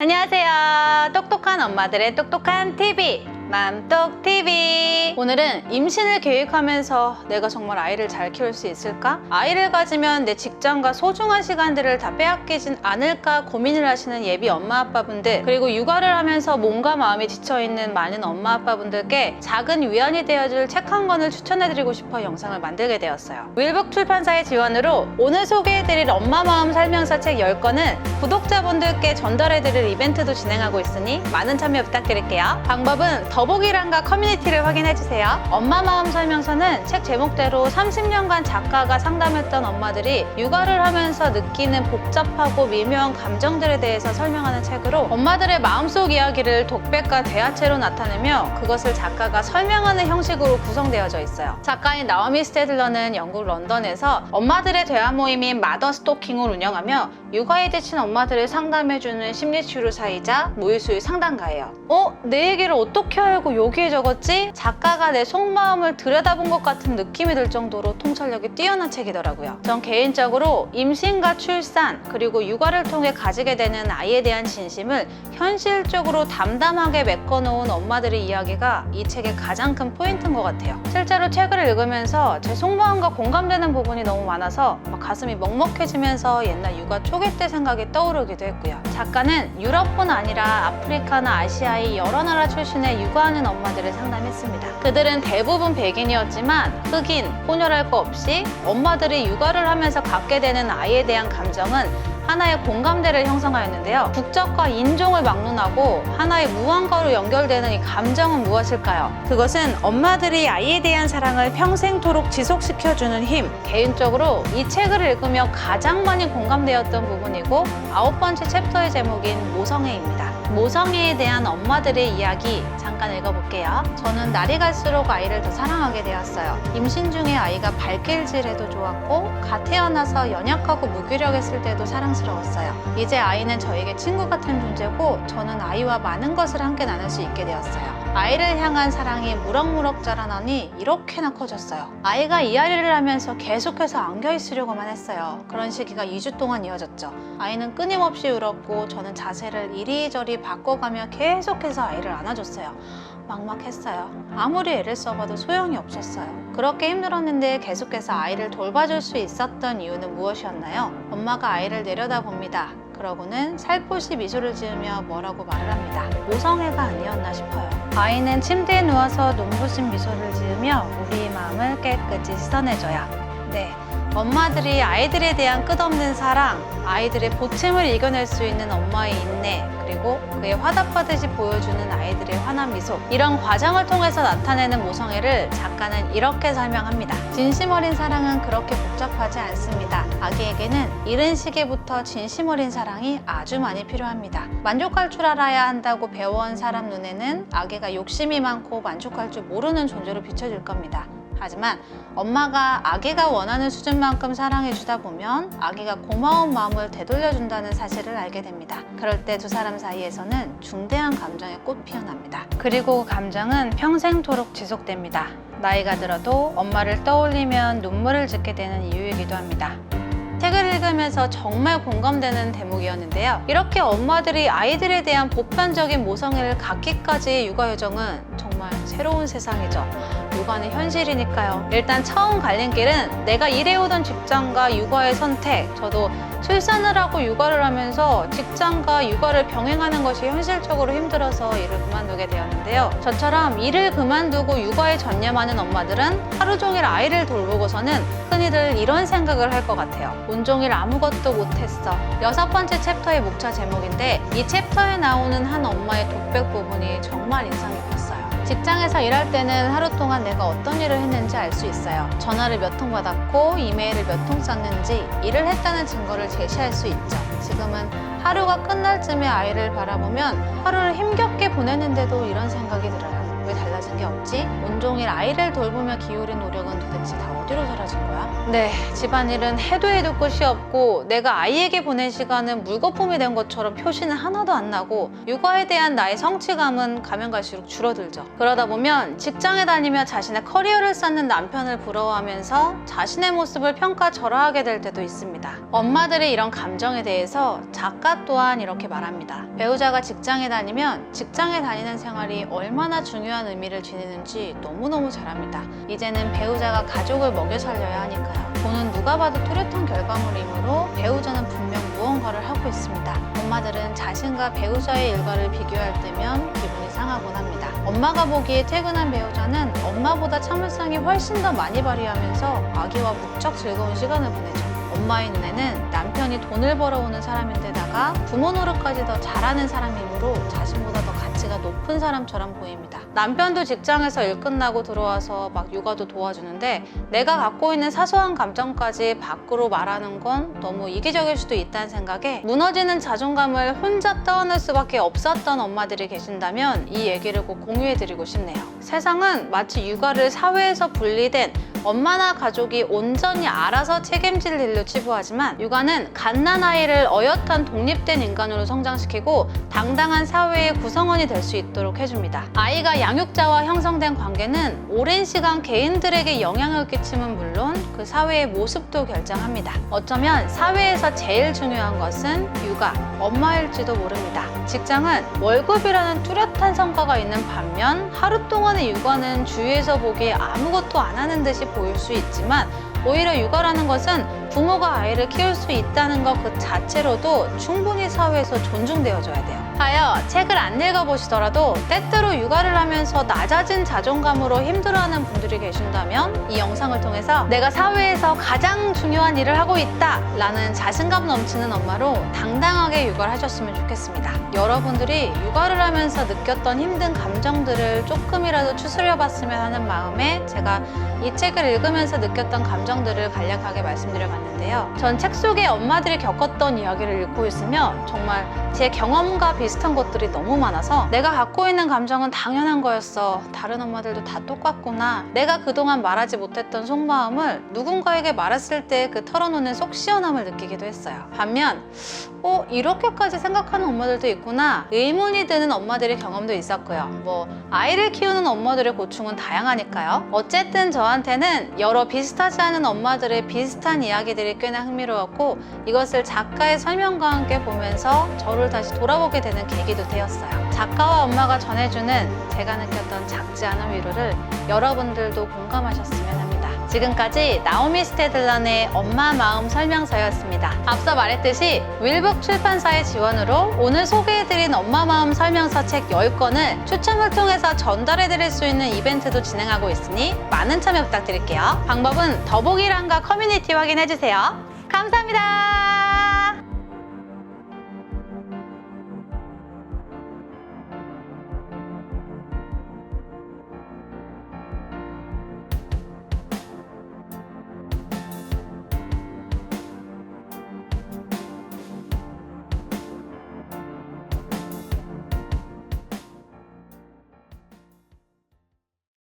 안녕하세요. 똑똑한 엄마들의 똑똑한 TV 맘똑TV. 오늘은 임신을 계획하면서 내가 정말 아이를 잘 키울 수 있을까? 아이를 가지면 내 직장과 소중한 시간들을 다 빼앗기진 않을까 고민을 하시는 예비 엄마 아빠분들, 그리고 육아를 하면서 몸과 마음이 지쳐있는 많은 엄마 아빠분들께 작은 위안이 되어줄 책 한 권을 추천해드리고 싶어 영상을 만들게 되었어요. 윌북 출판사의 지원으로 오늘 소개해드릴 엄마 마음 설명서 책 10권을 구독자분들께 전달해드릴 이벤트도 진행하고 있으니 많은 참여 부탁드릴게요. 방법은 더보기란과 커뮤니티를 확인해주세요. 엄마 마음 설명서는 책 제목대로 30년간 작가가 상담했던 엄마들이 육아를 하면서 느끼는 복잡하고 미묘한 감정들에 대해서 설명하는 책으로, 엄마들의 마음속 이야기를 독백과 대화체로 나타내며 그것을 작가가 설명하는 형식으로 구성되어져 있어요. 작가인 나오미 스테들러는 영국 런던에서 엄마들의 대화 모임인 마더스 토킹을 운영하며 육아에 지친 엄마들을 상담해주는 심리치료사이자 무일수의 상담가예요. 내 얘기를 어떻게 알고 여기에 적었지? 작가가 내 속마음을 들여다본 것 같은 느낌이 들 정도로 통찰력이 뛰어난 책이더라고요. 전 개인적으로 임신과 출산, 그리고 육아를 통해 가지게 되는 아이에 대한 진심을 현실적으로 담담하게 메꿔놓은 엄마들의 이야기가 이 책의 가장 큰 포인트인 것 같아요. 실제로 책을 읽으면서 제 속마음과 공감되는 부분이 너무 많아서 가슴이 먹먹해지면서 옛날 육아 초기 때 생각이 떠오르기도 했고요. 작가는 유럽뿐 아니라 아프리카나 아시아의 여러 나라 출신의 육아하는 엄마들을 상담했습니다. 그들은 대부분 백인이었지만 흑인, 혼혈할 거 없이 엄마들이 육아를 하면서 갖게 되는 아이에 대한 감정은 하나의 공감대를 형성하였는데요. 국적과 인종을 막론하고 하나의 무언가로 연결되는 이 감정은 무엇일까요? 그것은 엄마들이 아이에 대한 사랑을 평생토록 지속시켜주는 힘. 개인적으로 이 책을 읽으며 가장 많이 공감되었던 부분이고 9번째 챕터의 제목인 모성애입니다. 모성애에 대한 엄마들의 이야기 잠깐 읽어볼게요. 저는 날이 갈수록 아이를 더 사랑하게 되었어요. 임신 중에 아이가 발길질해도 좋았고 갓 태어나서 연약하고 무기력했을 때도 사랑스러웠어요. 이제 아이는 저에게 친구 같은 존재고 저는 아이와 많은 것을 함께 나눌 수 있게 되었어요. 아이를 향한 사랑이 무럭무럭 자라나니 이렇게나 커졌어요. 아이가 이야기를 하면서 계속해서 안겨 있으려고만 했어요. 그런 시기가 2주 동안 이어졌죠. 아이는 끊임없이 울었고 저는 자세를 이리저리 바꿔가며 계속해서 아이를 안아줬어요. 막막했어요. 아무리 애를 써봐도 소용이 없었어요. 그렇게 힘들었는데 계속해서 아이를 돌봐줄 수 있었던 이유는 무엇이었나요? 엄마가 아이를 내려다봅니다. 그러고는 살포시 미소를 지으며 뭐라고 말을 합니다. 모성애가 아니었나 싶어요. 아이는 침대에 누워서 눈부신 미소를 지으며 우리의 마음을 깨끗이 씻어내줘요. 네, 엄마들이 아이들에 대한 끝없는 사랑, 아이들의 보침을 이겨낼 수 있는 엄마의 인내, 그리고 그의 화답하듯이 보여주는 아이들의 환한 미소, 이런 과정을 통해서 나타내는 모성애를 작가는 이렇게 설명합니다. 진심 어린 사랑은 그렇게 복잡하지 않습니다. 아기에게는 이른 시기부터 진심 어린 사랑이 아주 많이 필요합니다. 만족할 줄 알아야 한다고 배워온 사람 눈에는 아기가 욕심이 많고 만족할 줄 모르는 존재로 비춰질 겁니다. 하지만 엄마가 아기가 원하는 수준만큼 사랑해주다 보면 아기가 고마운 마음을 되돌려준다는 사실을 알게 됩니다. 그럴 때 두 사람 사이에서는 중대한 감정의 꽃 피어납니다. 그리고 그 감정은 평생토록 지속됩니다. 나이가 들어도 엄마를 떠올리면 눈물을 짓게 되는 이유이기도 합니다. 책을 읽으면서 정말 공감되는 대목이었는데요. 이렇게 엄마들이 아이들에 대한 보편적인 모성애를 갖기까지의 육아 여정은 정말 새로운 세상이죠. 육아는 현실이니까요. 일단 처음 갈림길은 내가 일해오던 직장과 육아의 선택. 저도 출산을 하고 육아를 하면서 직장과 육아를 병행하는 것이 현실적으로 힘들어서 일을 그만두게 되었는데요. 저처럼 일을 그만두고 육아에 전념하는 엄마들은 하루 종일 아이를 돌보고서는 흔히들 이런 생각을 할 것 같아요. 온종일 아무것도 못했어. 6번째 챕터의 목차 제목인데 이 챕터에 나오는 한 엄마의 독백 부분이 정말 인상 깊었어요. 직장에서 일할 때는 하루 동안 내가 어떤 일을 했는지 알 수 있어요. 전화를 몇 통 받았고 이메일을 몇 통 썼는지 일을 했다는 증거를 제시할 수 있죠. 지금은 하루가 끝날 쯤에 아이를 바라보면 하루를 힘겹게 보냈는데도 이런 생각이 들어요. 왜 달라? 달라진 게 없지? 온종일 아이를 돌보며 기울인 노력은 도대체 다 어디로 사라진 거야? 네, 집안일은 해도 해도 끝이 없고 내가 아이에게 보낸 시간은 물거품이 된 것처럼 표시는 하나도 안 나고 육아에 대한 나의 성취감은 가면 갈수록 줄어들죠. 그러다 보면 직장에 다니며 자신의 커리어를 쌓는 남편을 부러워하면서 자신의 모습을 평가절하하게 될 때도 있습니다. 엄마들의 이런 감정에 대해서 작가 또한 이렇게 말합니다. 배우자가 직장에 다니면 직장에 다니는 생활이 얼마나 중요한 의미를 지니는지 너무너무 잘 압니다. 이제는 배우자가 가족을 먹여 살려야 하니까요. 돈은 누가 봐도 뚜렷한 결과물이므로 배우자는 분명 무언가를 하고 있습니다. 엄마들은 자신과 배우자의 일과를 비교할 때면 기분이 상하곤 합니다. 엄마가 보기에 퇴근한 배우자는 엄마보다 참을성이 훨씬 더 많이 발휘하면서 아기와 무척 즐거운 시간을 보내죠. 엄마의 눈에는 남편이 돈을 벌어오는 사람인데다가 부모 노릇까지 더 잘하는 사람이므로 자신보다 더 가치가 높은 사람처럼 보입니다. 남편도 직장에서 일 끝나고 들어와서 막 육아도 도와주는데 내가 갖고 있는 사소한 감정까지 밖으로 말하는 건 너무 이기적일 수도 있다는 생각에 무너지는 자존감을 혼자 떠안을 수밖에 없었던 엄마들이 계신다면 이 얘기를 꼭 공유해드리고 싶네요. 세상은 마치 육아를 사회에서 분리된 엄마나 가족이 온전히 알아서 책임질 일로 치부하지만 육아는 갓난아이를 어엿한 독립된 인간으로 성장시키고 당당한 사회의 구성원이 될 수 있도록 해줍니다. 아이가 양육자와 형성된 관계는 오랜 시간 개인들에게 영향을 끼치면 물론 그 사회의 모습도 결정합니다. 어쩌면 사회에서 제일 중요한 것은 육아, 엄마일지도 모릅니다. 직장은 월급이라는 뚜렷한 성과가 있는 반면 하루 동안의 육아는 주위에서 보기에 아무것도 안 하는 듯이 보일 수 있지만 오히려 육아라는 것은 부모가 아이를 키울 수 있다는 것 그 자체로도 충분히 사회에서 존중되어줘야 돼요. 하여 책을 안 읽어보시더라도 때때로 육아를 하면서 낮아진 자존감으로 힘들어하는 분들이 계신다면 이 영상을 통해서 내가 사회에서 가장 중요한 일을 하고 있다 라는 자신감 넘치는 엄마로 당당하게 육아를 하셨으면 좋겠습니다. 여러분들이 육아를 하면서 느꼈던 힘든 감정들을 조금이라도 추스려봤으면 하는 마음에 제가 이 책을 읽으면서 느꼈던 감정들을 간략하게 말씀드려봤는데요. 전 책 속에 엄마들이 겪었던 이야기를 읽고 있으면 정말 제 경험과 비슷한 것들이 너무 많아서 내가 갖고 있는 감정은 당연한 거였어. 다른 엄마들도 다 똑같구나. 내가 그동안 말하지 못했던 속마음을 누군가에게 말했을 때 그 털어놓는 속 시원함을 느끼기도 했어요. 반면 이렇게까지 생각하는 엄마들도 있구나 의문이 드는 엄마들의 경험도 있었고요. 아이를 키우는 엄마들의 고충은 다양하니까요. 어쨌든 저한테는 여러 비슷하지 않은 엄마들의 비슷한 이야기들이 꽤나 흥미로웠고 이것을 작가의 설명과 함께 보면서 저를 다시 돌아보게 되는 계기도 되었어요. 작가와 엄마가 전해주는 제가 느꼈던 작지 않은 위로를 여러분들도 공감하셨으면 합니다. 지금까지 나오미 스테들런의 엄마 마음 설명서였습니다. 앞서 말했듯이 윌북 출판사의 지원으로 오늘 소개해드린 엄마 마음 설명서 책 10권을 추첨을 통해서 전달해드릴 수 있는 이벤트도 진행하고 있으니 많은 참여 부탁드릴게요. 방법은 더보기란과 커뮤니티 확인해주세요. 감사합니다.